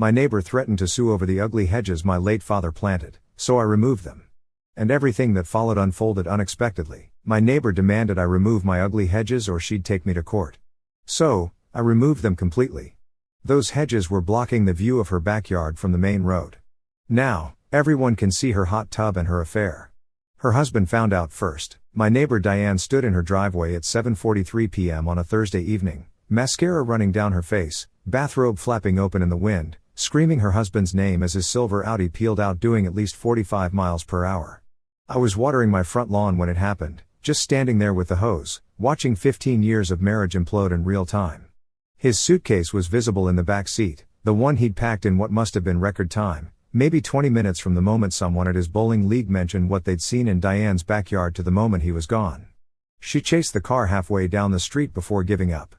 My neighbor threatened to sue over the ugly hedges my late father planted, so I removed them. And everything that followed unfolded unexpectedly. My neighbor demanded I remove my ugly hedges or she'd take me to court. So, I removed them completely. Those hedges were blocking the view of her backyard from the main road. Now, everyone can see her hot tub and her affair. Her husband found out first. My neighbor Diane stood in her driveway at 7:43 p.m. on a Thursday evening, mascara running down her face, bathrobe flapping open in the wind, screaming her husband's name as his silver Audi peeled out doing at least 45 miles per hour. I was watering my front lawn when it happened, just standing there with the hose, watching 15 years of marriage implode in real time. His suitcase was visible in the back seat, the one he'd packed in what must have been record time, maybe 20 minutes from the moment someone at his bowling league mentioned what they'd seen in Diane's backyard to the moment he was gone. She chased the car halfway down the street before giving up.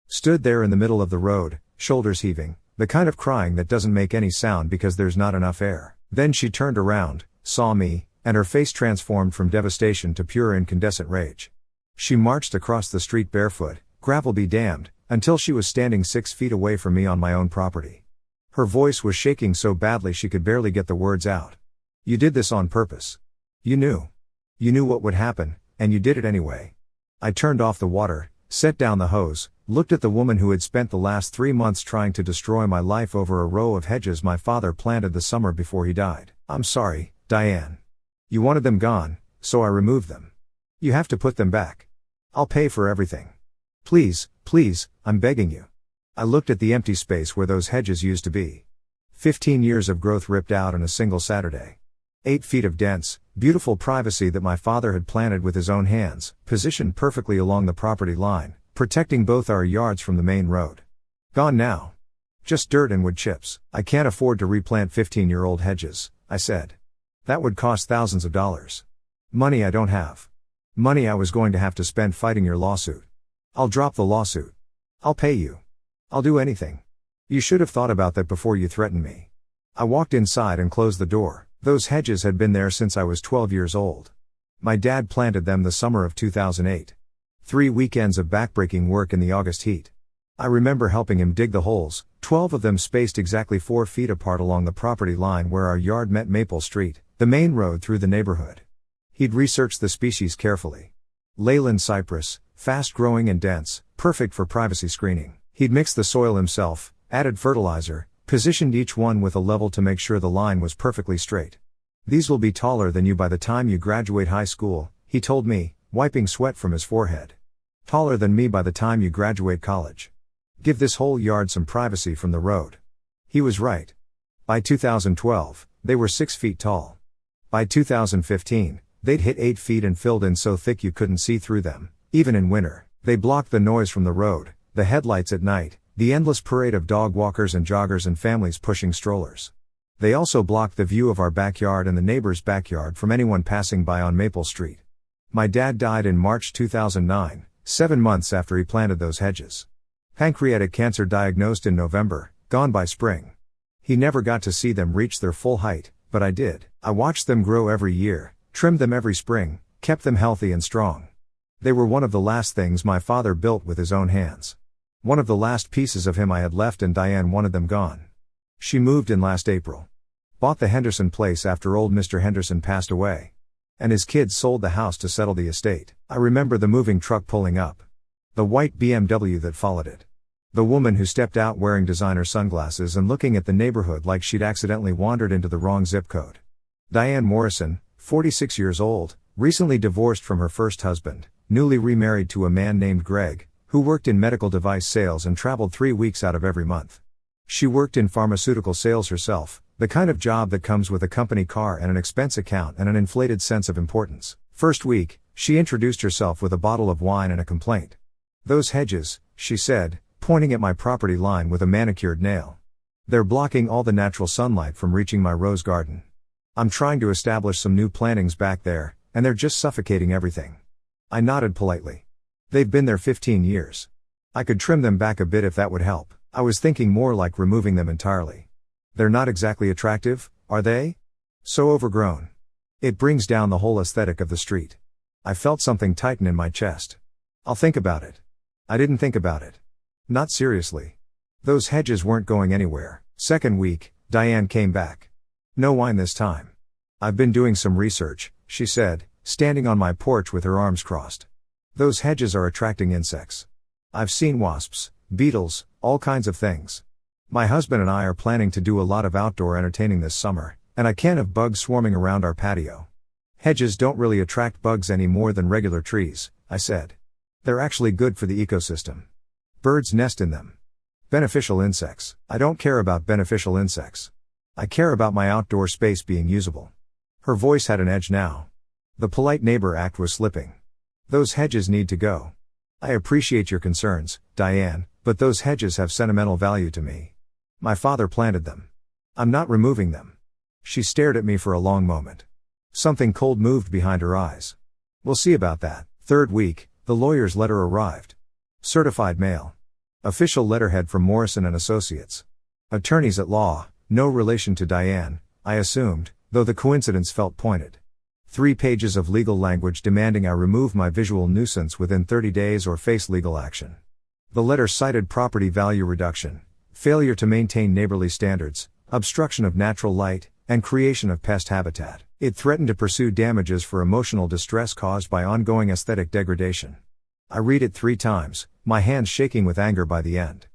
Stood there in the middle of the road, shoulders heaving, the kind of crying that doesn't make any sound because there's not enough air. Then she turned around, saw me, and her face transformed from devastation to pure incandescent rage. She marched across the street barefoot, gravel be damned, until she was standing 6 feet away from me on my own property. Her voice was shaking so badly she could barely get the words out. You did this on purpose. You knew. You knew what would happen, and you did it anyway. I turned off the water, set down the hose, looked at the woman who had spent the last 3 months trying to destroy my life over a row of hedges my father planted the summer before he died. I'm sorry, Diane. You wanted them gone, so I removed them. You have to put them back. I'll pay for everything. Please, please, I'm begging you. I looked at the empty space where those hedges used to be. 15 years of growth ripped out in a single Saturday. 8 feet of dense, beautiful privacy that my father had planted with his own hands, positioned perfectly along the property line, protecting both our yards from the main road. Gone now. Just dirt and wood chips. I can't afford to replant 15-year-old hedges, I said. That would cost thousands of dollars. Money I don't have. Money I was going to have to spend fighting your lawsuit. I'll drop the lawsuit. I'll pay you. I'll do anything. You should have thought about that before you threatened me. I walked inside and closed the door. Those hedges had been there since I was 12 years old. My dad planted them the summer of 2008. 3 weekends of backbreaking work in the August heat. I remember helping him dig the holes, 12 of them spaced exactly 4 feet apart along the property line where our yard met Maple Street, the main road through the neighborhood. He'd researched the species carefully. Leyland cypress, fast-growing and dense, perfect for privacy screening. He'd mixed the soil himself, added fertilizer, positioned each one with a level to make sure the line was perfectly straight. These will be taller than you by the time you graduate high school, he told me, wiping sweat from his forehead. Taller than me by the time you graduate college. Give this whole yard some privacy from the road. He was right. By 2012, they were 6 feet tall. By 2015, they'd hit 8 feet and filled in so thick you couldn't see through them, even in winter. They blocked the noise from the road, the headlights at night, the endless parade of dog walkers and joggers and families pushing strollers. They also blocked the view of our backyard and the neighbor's backyard from anyone passing by on Maple Street. My dad died in March 2009, 7 months after he planted those hedges. Pancreatic cancer diagnosed in November, gone by spring. He never got to see them reach their full height, but I did. I watched them grow every year, trimmed them every spring, kept them healthy and strong. They were one of the last things my father built with his own hands. One of the last pieces of him I had left, and Diane wanted them gone. She moved in last April. Bought the Henderson place after old Mr. Henderson passed away. And his kids sold the house to settle the estate. I remember the moving truck pulling up. The white BMW that followed it. The woman who stepped out wearing designer sunglasses and looking at the neighborhood like she'd accidentally wandered into the wrong zip code. Diane Morrison, 46 years old, recently divorced from her first husband, newly remarried to a man named Greg, who worked in medical device sales and traveled 3 weeks out of every month. She worked in pharmaceutical sales herself, the kind of job that comes with a company car and an expense account and an inflated sense of importance. First week, she introduced herself with a bottle of wine and a complaint. Those hedges, she said, pointing at my property line with a manicured nail. They're blocking all the natural sunlight from reaching my rose garden. I'm trying to establish some new plantings back there, and they're just suffocating everything. I nodded politely. They've been there 15 years. I could trim them back a bit if that would help. I was thinking more like removing them entirely. They're not exactly attractive, are they? So overgrown. It brings down the whole aesthetic of the street. I felt something tighten in my chest. I'll think about it. I didn't think about it. Not seriously. Those hedges weren't going anywhere, Second week, Diane came back. No wine this time. I've been doing some research, she said, standing on my porch with her arms crossed. Those hedges are attracting insects. I've seen wasps, beetles, all kinds of things. My husband and I are planning to do a lot of outdoor entertaining this summer, and I can't have bugs swarming around our patio. Hedges don't really attract bugs any more than regular trees, I said. They're actually good for the ecosystem. Birds nest in them. Beneficial insects. I don't care about beneficial insects. I care about my outdoor space being usable. Her voice had an edge now. The polite neighbor act was slipping. Those hedges need to go. I appreciate your concerns, Diane, but those hedges have sentimental value to me. My father planted them. I'm not removing them. She stared at me for a long moment. Something cold moved behind her eyes. We'll see about that. Third week, the lawyer's letter arrived. Certified mail. Official letterhead from Morrison and Associates. Attorneys at law, no relation to Diane, I assumed, though the coincidence felt pointed. 3 pages of legal language demanding I remove my visual nuisance within 30 days or face legal action. The letter cited property value reduction, failure to maintain neighborly standards, obstruction of natural light, and creation of pest habitat. It threatened to pursue damages for emotional distress caused by ongoing aesthetic degradation. I read it 3 times, my hands shaking with anger by the end.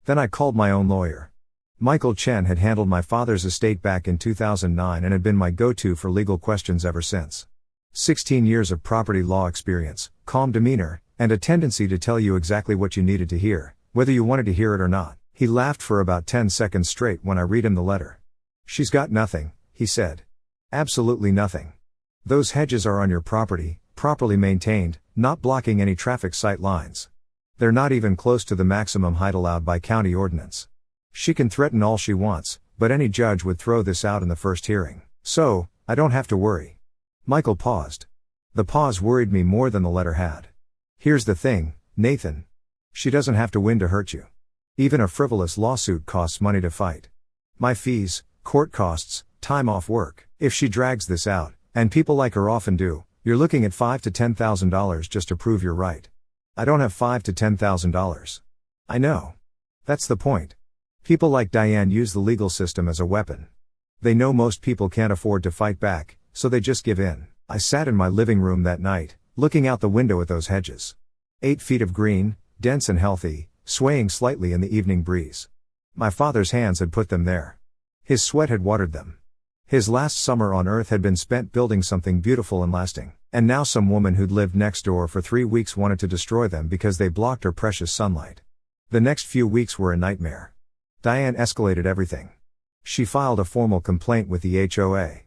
Then I called my own lawyer. Michael Chen had handled my father's estate back in 2009 and had been my go-to for legal questions ever since. 16 years of property law experience, calm demeanor, and a tendency to tell you exactly what you needed to hear, whether you wanted to hear it or not. He laughed for about 10 seconds straight when I read him the letter. She's got nothing, he said. Absolutely nothing. Those hedges are on your property, properly maintained, not blocking any traffic sight lines. They're not even close to the maximum height allowed by county ordinance. She can threaten all she wants, but any judge would throw this out in the first hearing. So, I don't have to worry. Michael paused. The pause worried me more than the letter had. Here's the thing, Nathan. She doesn't have to win to hurt you. Even a frivolous lawsuit costs money to fight. My fees, court costs, time off work. If she drags this out, and people like her often do, you're looking at $5,000 to $10,000 just to prove you're right. I don't have $5,000 to $10,000. I know. That's the point. People like Diane use the legal system as a weapon. They know most people can't afford to fight back, so they just give in. I sat in my living room that night, looking out the window at those hedges. 8 feet of green, dense and healthy, swaying slightly in the evening breeze. My father's hands had put them there. His sweat had watered them. His last summer on Earth had been spent building something beautiful and lasting, and now some woman who'd lived next door for 3 weeks wanted to destroy them because they blocked her precious sunlight. The next few weeks were a nightmare. Diane escalated everything. She filed a formal complaint with the HOA.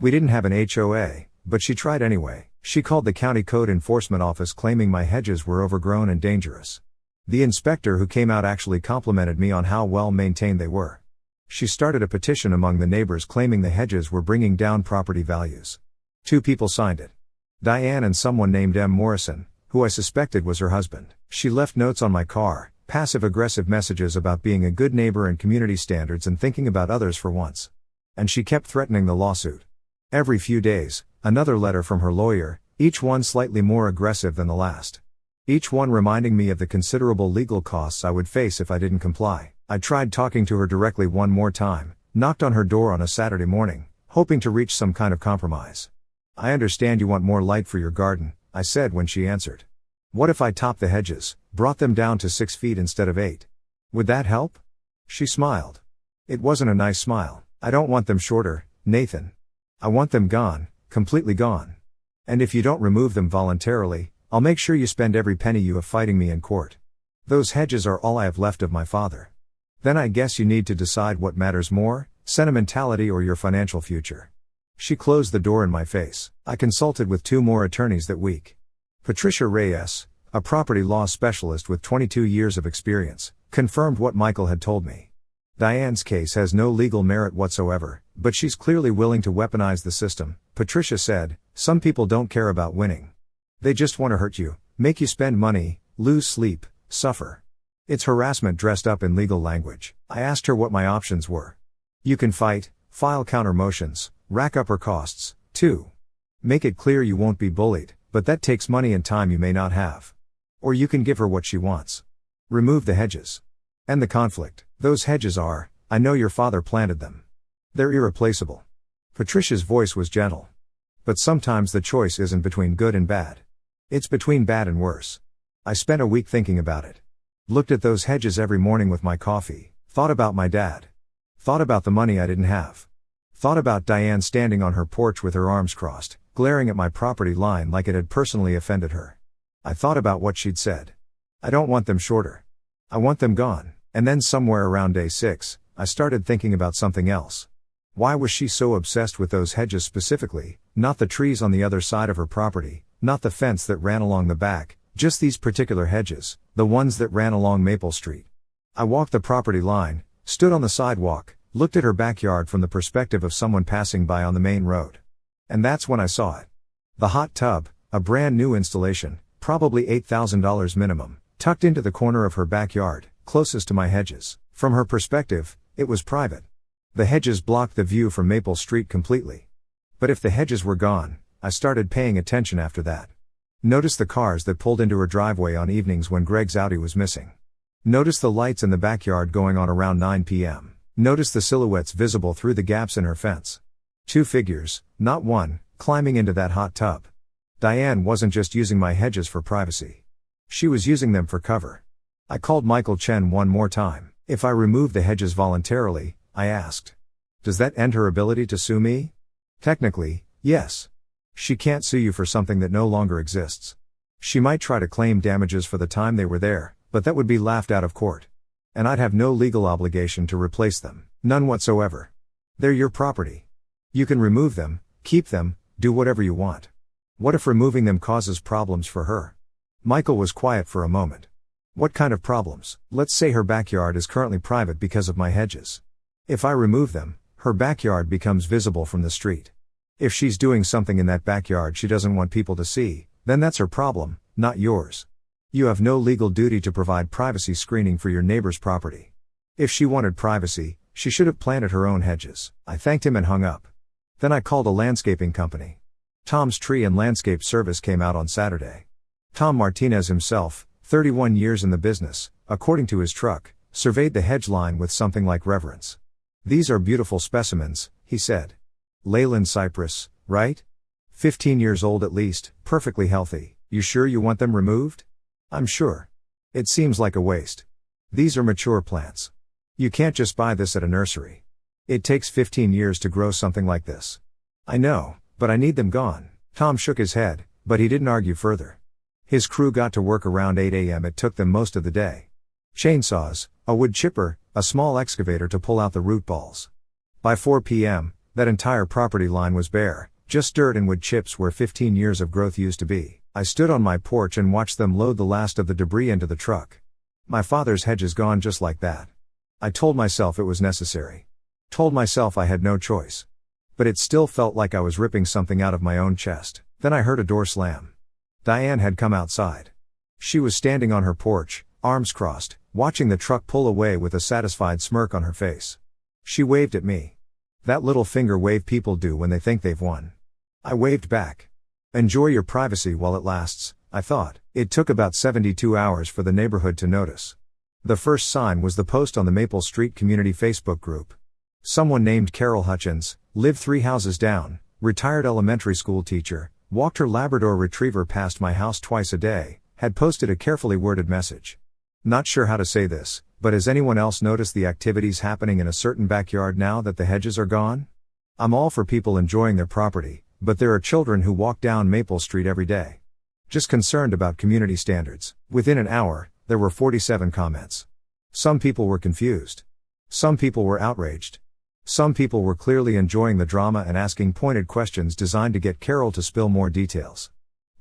We didn't have an HOA, but she tried anyway. She called the county code enforcement office claiming my hedges were overgrown and dangerous. The inspector who came out actually complimented me on how well maintained they were. She started a petition among the neighbors claiming the hedges were bringing down property values. 2 people signed it. Diane and someone named M. Morrison, who I suspected was her husband. She left notes on my car, passive-aggressive messages about being a good neighbor and community standards and thinking about others for once. And she kept threatening the lawsuit. Every few days, another letter from her lawyer, each one slightly more aggressive than the last. Each one reminding me of the considerable legal costs I would face if I didn't comply. I tried talking to her directly one more time, knocked on her door on a Saturday morning, hoping to reach some kind of compromise. I understand you want more light for your garden, I said when she answered. What if I topped the hedges, brought them down to 6 feet instead of 8? Would that help? She smiled. It wasn't a nice smile. I don't want them shorter, Nathan. I want them gone, completely gone. And if you don't remove them voluntarily, I'll make sure you spend every penny you have fighting me in court. Those hedges are all I have left of my father. Then I guess you need to decide what matters more, sentimentality or your financial future. She closed the door in my face. I consulted with 2 more attorneys that week. Patricia Reyes, a property law specialist with 22 years of experience, confirmed what Michael had told me. Diane's case has no legal merit whatsoever, but she's clearly willing to weaponize the system. Patricia said, some people don't care about winning. They just want to hurt you, make you spend money, lose sleep, suffer. It's harassment dressed up in legal language. I asked her what my options were. You can fight, file counter motions, rack up her costs, too. Make it clear you won't be bullied, but that takes money and time you may not have. Or you can give her what she wants. Remove the hedges. End the conflict. Those hedges are, I know your father planted them. They're irreplaceable. Patricia's voice was gentle. But sometimes the choice isn't between good and bad. It's between bad and worse. I spent a week thinking about it. Looked at those hedges every morning with my coffee, thought about my dad. Thought about the money I didn't have. Thought about Diane standing on her porch with her arms crossed, glaring at my property line like it had personally offended her. I thought about what she'd said. I don't want them shorter. I want them gone. And then somewhere around day 6, I started thinking about something else. Why was she so obsessed with those hedges specifically, not the trees on the other side of her property, not the fence that ran along the back, just these particular hedges, the ones that ran along Maple Street? I walked the property line, stood on the sidewalk, looked at her backyard from the perspective of someone passing by on the main road. And that's when I saw it. The hot tub, a brand new installation, probably $8,000 minimum, tucked into the corner of her backyard, closest to my hedges. From her perspective, it was private. The hedges blocked the view from Maple Street completely. But if the hedges were gone, I started paying attention after that. Noticed the cars that pulled into her driveway on evenings when Greg's Audi was missing. Noticed the lights in the backyard going on around 9 p.m. Noticed the silhouettes visible through the gaps in her fence. 2 figures, not one, climbing into that hot tub. Diane wasn't just using my hedges for privacy. She was using them for cover. I called Michael Chen one more time. If I remove the hedges voluntarily, I asked, does that end her ability to sue me? Technically, yes. She can't sue you for something that no longer exists. She might try to claim damages for the time they were there, but that would be laughed out of court. And I'd have no legal obligation to replace them, none whatsoever. They're your property. You can remove them, keep them, do whatever you want. What if removing them causes problems for her? Michael was quiet for a moment. What kind of problems? Let's say her backyard is currently private because of my hedges. If I remove them, her backyard becomes visible from the street. If she's doing something in that backyard she doesn't want people to see, then that's her problem, not yours. You have no legal duty to provide privacy screening for your neighbor's property. If she wanted privacy, she should have planted her own hedges. I thanked him and hung up. Then I called a landscaping company. Tom's Tree and Landscape Service came out on Saturday. Tom Martinez himself, 31 years in the business, according to his truck, surveyed the hedge line with something like reverence. These are beautiful specimens, he said. Leyland cypress, right? 15 years old at least, perfectly healthy. You sure you want them removed? I'm sure. It seems like a waste. These are mature plants. You can't just buy this at a nursery. It takes 15 years to grow something like this. I know, but I need them gone. Tom shook his head, but he didn't argue further. His crew got to work around 8 a.m. It took them most of the day. Chainsaws, a wood chipper, a small excavator to pull out the root balls. By 4 p.m., that entire property line was bare, just dirt and wood chips where 15 years of growth used to be. I stood on my porch and watched them load the last of the debris into the truck. My father's hedge is gone just like that. I told myself it was necessary. Told myself I had no choice. But it still felt like I was ripping something out of my own chest. Then I heard a door slam. Diane had come outside. She was standing on her porch, arms crossed, watching the truck pull away with a satisfied smirk on her face. She waved at me. That little finger wave people do when they think they've won. I waved back. Enjoy your privacy while it lasts, I thought. It took about 72 hours for the neighborhood to notice. The first sign was the post on the Maple Street Community Facebook group. Someone named Carol Hutchins, lived 3 houses down, retired elementary school teacher, walked her Labrador Retriever past my house twice a day, had posted a carefully worded message. Not sure how to say this, but has anyone else noticed the activities happening in a certain backyard now that the hedges are gone? I'm all for people enjoying their property, but there are children who walk down Maple Street every day. Just concerned about community standards. Within an hour, there were 47 comments. Some people were confused. Some people were outraged. Some people were clearly enjoying the drama and asking pointed questions designed to get Carol to spill more details.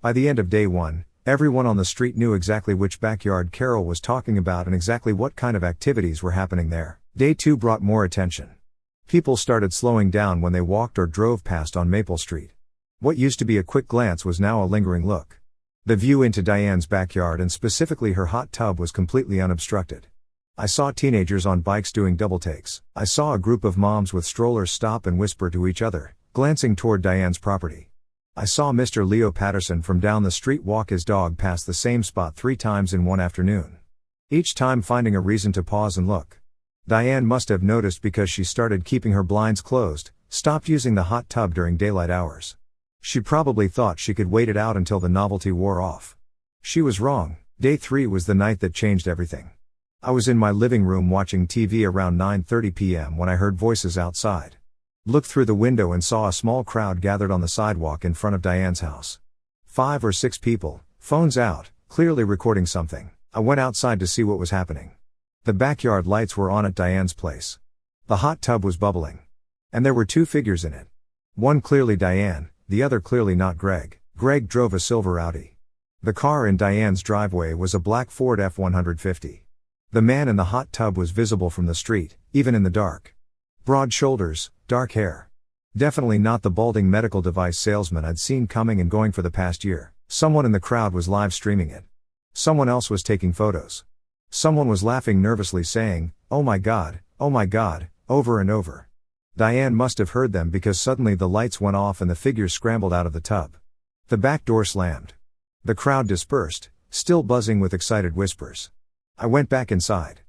By the end of day 1, everyone on the street knew exactly which backyard Carol was talking about and exactly what kind of activities were happening there. Day 2 brought more attention. People started slowing down when they walked or drove past on Maple Street. What used to be a quick glance was now a lingering look. The view into Diane's backyard and specifically her hot tub was completely unobstructed. I saw teenagers on bikes doing double takes. I saw a group of moms with strollers stop and whisper to each other, glancing toward Diane's property. I saw Mr. Leo Patterson from down the street walk his dog past the same spot 3 times in one afternoon. Each time finding a reason to pause and look. Diane must have noticed because she started keeping her blinds closed, stopped using the hot tub during daylight hours. She probably thought she could wait it out until the novelty wore off. She was wrong. Day 3 was the night that changed everything. I was in my living room watching TV around 9:30 p.m. when I heard voices outside. Looked through the window and saw a small crowd gathered on the sidewalk in front of Diane's house. 5 or 6 people, phones out, clearly recording something. I went outside to see what was happening. The backyard lights were on at Diane's place. The hot tub was bubbling. And there were 2 figures in it. One clearly Diane, the other clearly not Greg. Greg drove a silver Audi. The car in Diane's driveway was a black Ford F-150. The man in the hot tub was visible from the street, even in the dark. Broad shoulders, dark hair. Definitely not the balding medical device salesman I'd seen coming and going for the past year. Someone in the crowd was live streaming it. Someone else was taking photos. Someone was laughing nervously saying, oh my God, over and over. Diane must have heard them because suddenly the lights went off and the figures scrambled out of the tub. The back door slammed. The crowd dispersed, still buzzing with excited whispers. I went back inside.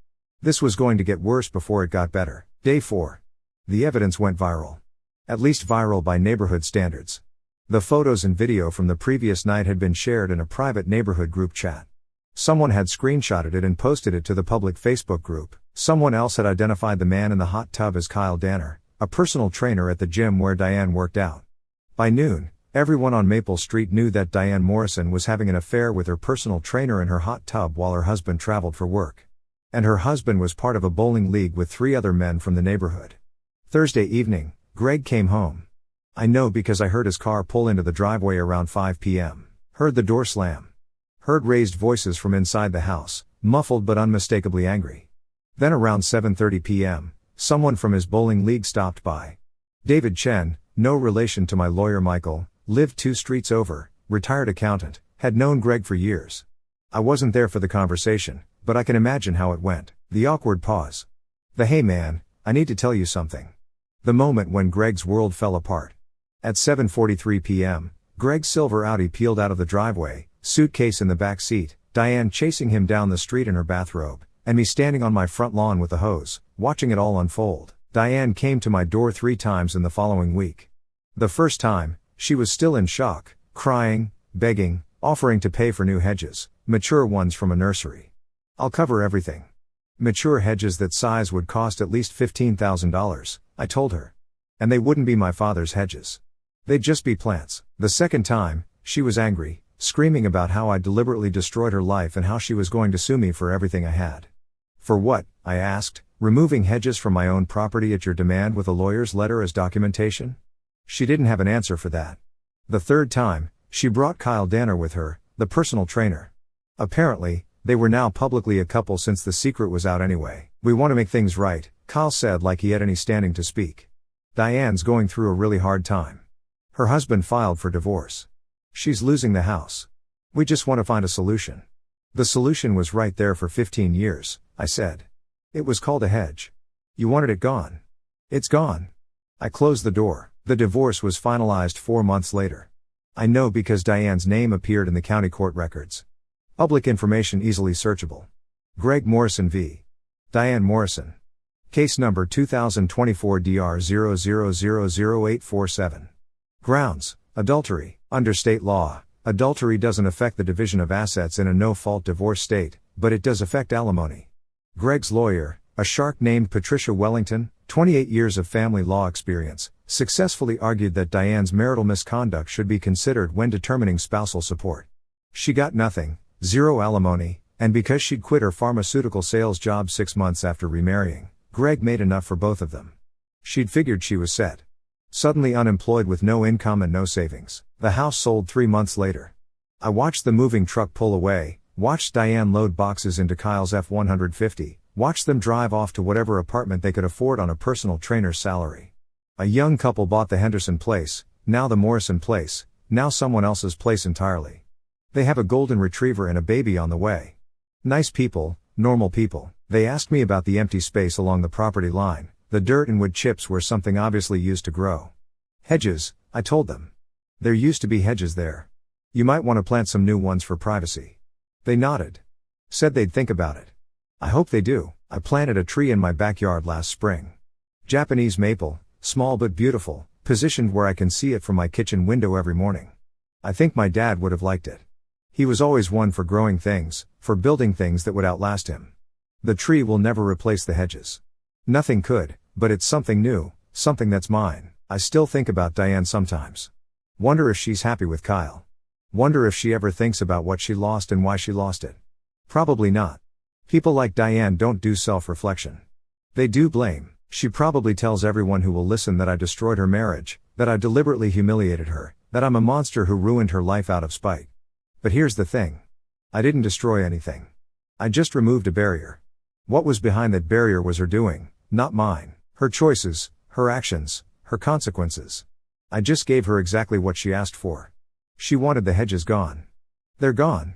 This was going to get worse before it got better. Day 4. The evidence went viral. At least viral by neighborhood standards. The photos and video from the previous night had been shared in a private neighborhood group chat. Someone had screenshotted it and posted it to the public Facebook group. Someone else had identified the man in the hot tub as Kyle Danner, a personal trainer at the gym where Diane worked out. By noon, everyone on Maple Street knew that Diane Morrison was having an affair with her personal trainer in her hot tub while her husband traveled for work. And her husband was part of a bowling league with 3 other men from the neighborhood. Thursday evening, Greg came home. I know because I heard his car pull into the driveway around 5 p.m. Heard the door slam. Heard raised voices from inside the house, muffled but unmistakably angry. Then around 7:30 p.m., someone from his bowling league stopped by. David Chen, no relation to my lawyer Michael, lived 2 streets over, retired accountant, had known Greg for years. I wasn't there for the conversation, but I can imagine how it went. The awkward pause. The hey man, I need to tell you something. The moment when Greg's world fell apart. At 7:43 p.m., Greg's silver Audi peeled out of the driveway, suitcase in the back seat, Diane chasing him down the street in her bathrobe, and me standing on my front lawn with a hose, watching it all unfold. Diane came to my door 3 times in the following week. The first time, she was still in shock, crying, begging, offering to pay for new hedges, mature ones from a nursery. I'll cover everything. Mature hedges that size would cost at least $15,000, I told her. And they wouldn't be my father's hedges. They'd just be plants. The second time, she was angry, screaming about how I deliberately destroyed her life and how she was going to sue me for everything I had. For what, I asked, removing hedges from my own property at your demand with a lawyer's letter as documentation? She didn't have an answer for that. The third time, she brought Kyle Danner with her, the personal trainer. Apparently, they were now publicly a couple since the secret was out anyway. We want to make things right, Kyle said like he had any standing to speak. Diane's going through a really hard time. Her husband filed for divorce. She's losing the house. We just want to find a solution. The solution was right there for 15 years, I said. It was called a hedge. You wanted it gone. It's gone. I closed the door. The divorce was finalized 4 months later. I know because Diane's name appeared in the county court records. Public information easily searchable. Greg Morrison v. Diane Morrison. Case number 2024 DR 00000847. Grounds: adultery. Under state law, adultery doesn't affect the division of assets in a no-fault divorce state, but it does affect alimony. Greg's lawyer, a shark named Patricia Wellington, 28 years of family law experience, successfully argued that Diane's marital misconduct should be considered when determining spousal support. She got nothing, 0 alimony, and because she'd quit her pharmaceutical sales job 6 months after remarrying, Greg made enough for both of them. She'd figured she was set. Suddenly unemployed with no income and no savings. The house sold 3 months later. I watched the moving truck pull away, watched Diane load boxes into Kyle's F-150, watched them drive off to whatever apartment they could afford on a personal trainer's salary. A young couple bought the Henderson place, now the Morrison place, now someone else's place entirely. They have a golden retriever and a baby on the way. Nice people, normal people. They asked me about the empty space along the property line, the dirt and wood chips where something obviously used to grow. Hedges, I told them. There used to be hedges there. You might want to plant some new ones for privacy. They nodded. Said they'd think about it. I hope they do. I planted a tree in my backyard last spring. Japanese maple, small but beautiful, positioned where I can see it from my kitchen window every morning. I think my dad would have liked it. He was always one for growing things, for building things that would outlast him. The tree will never replace the hedges. Nothing could, but it's something new, something that's mine. I still think about Diane sometimes. Wonder if she's happy with Kyle. Wonder if she ever thinks about what she lost and why she lost it. Probably not. People like Diane don't do self-reflection. They do blame. She probably tells everyone who will listen that I destroyed her marriage, that I deliberately humiliated her, that I'm a monster who ruined her life out of spite. But here's the thing. I didn't destroy anything. I just removed a barrier. What was behind that barrier was her doing, not mine, her choices, her actions, her consequences. I just gave her exactly what she asked for. She wanted the hedges gone. They're gone.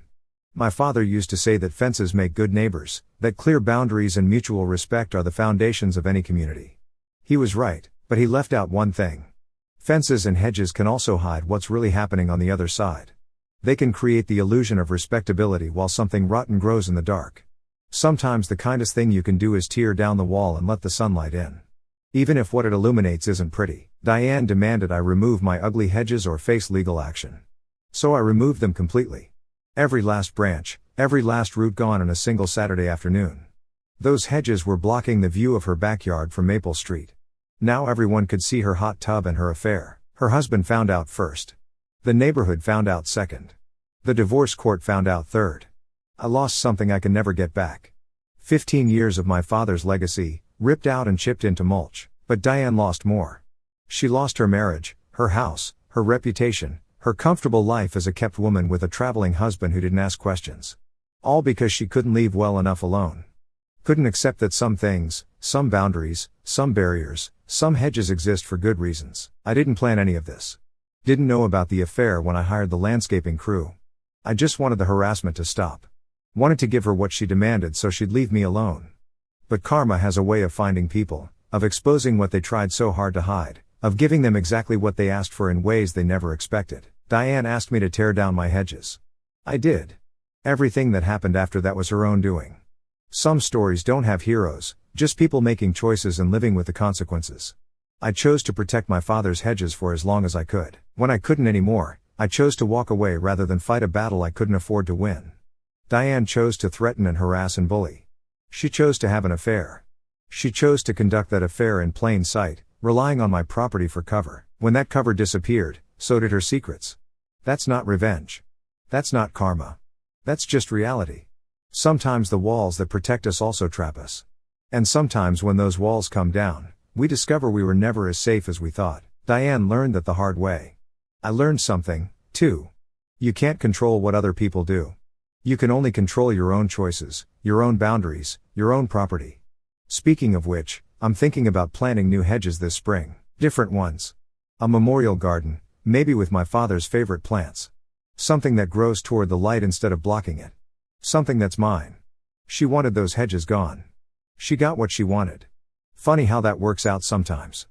My father used to say that fences make good neighbors, that clear boundaries and mutual respect are the foundations of any community. He was right, but he left out one thing. Fences and hedges can also hide what's really happening on the other side. They can create the illusion of respectability while something rotten grows in the dark. Sometimes the kindest thing you can do is tear down the wall and let the sunlight in. Even if what it illuminates isn't pretty. Diane demanded I remove my ugly hedges or face legal action. So I removed them completely. Every last branch, every last root gone in a single Saturday afternoon. Those hedges were blocking the view of her backyard from Maple Street. Now everyone could see her hot tub and her affair. Her husband found out first. The neighborhood found out second. The divorce court found out third. I lost something I can never get back. 15 years of my father's legacy, ripped out and chipped into mulch, but Diane lost more. She lost her marriage, her house, her reputation, her comfortable life as a kept woman with a traveling husband who didn't ask questions. All because she couldn't leave well enough alone. Couldn't accept that some things, some boundaries, some barriers, some hedges exist for good reasons. I didn't plan any of this. Didn't know about the affair when I hired the landscaping crew. I just wanted the harassment to stop. Wanted to give her what she demanded so she'd leave me alone. But karma has a way of finding people, of exposing what they tried so hard to hide, of giving them exactly what they asked for in ways they never expected. Diane asked me to tear down my hedges. I did. Everything that happened after that was her own doing. Some stories don't have heroes, just people making choices and living with the consequences. I chose to protect my father's hedges for as long as I could. When I couldn't anymore, I chose to walk away rather than fight a battle I couldn't afford to win. Diane chose to threaten and harass and bully. She chose to have an affair. She chose to conduct that affair in plain sight, relying on my property for cover. When that cover disappeared, so did her secrets. That's not revenge. That's not karma. That's just reality. Sometimes the walls that protect us also trap us. And sometimes when those walls come down, we discover we were never as safe as we thought. Diane learned that the hard way. I learned something, too. You can't control what other people do. You can only control your own choices, your own boundaries, your own property. Speaking of which, I'm thinking about planting new hedges this spring. Different ones. A memorial garden, maybe with my father's favorite plants. Something that grows toward the light instead of blocking it. Something that's mine. She wanted those hedges gone. She got what she wanted. Funny how that works out sometimes.